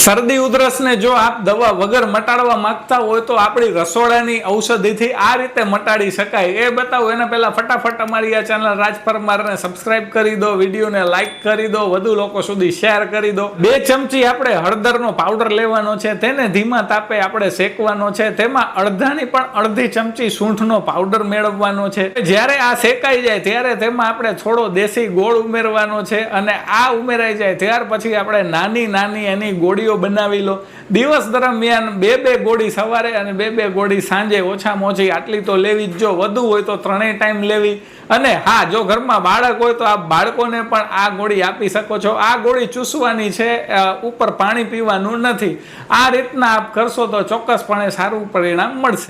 શરદી ઉધરસને જો આપ દવા વગર મટાડવા માંગતા હોય તો આપણી રસોડાની ઔષધિથી આ રીતે મટાડી શકાય એ બતાવું એના પહેલા ફટાફટ અમારી આ ચેનલ રાજ પરમારને સબસ્ક્રાઇબ કરી દો, વિડીયોને લાઈક કરી દો, વધુ લોકો સુધી શેર કરી દો। 2 ચમચી આપણે હળદરનો પાવડર લેવાનો છે, તેને ધીમા તાપે આપણે શેકવાનો છે। તેમાં અડધાની પણ અડધી ચમચી સૂંઠનો પાવડર મેળવવાનો છે। જ્યારે આ શેકાઈ જાય ત્યારે તેમાં આપણે થોડો દેશી ગોળ ઉમેરવાનો છે અને આ ઉમેરાઈ જાય ત્યાર પછી આપણે નાની નાની એની ગોળીઓ બનાવી લો। દિવસ દરમિયાન 2 ગોળી સવારે અને 2 ગોળી સાંજે ઓછામાં ઓછી આટલી તો લેવી જ। જો વધુ હોય તો 3 ટાઈમ લેવી। અને હા, જો ઘરમાં બાળક હોય તો આપ બાળકોને પણ આ ગોળી આપી શકો છો। આ ગોળી ચૂસવાની છે, ઉપર પાણી પીવાનું નથી। આ રીતના આપ કરશો તો ચોક્કસપણે સારું પરિણામ મળશે।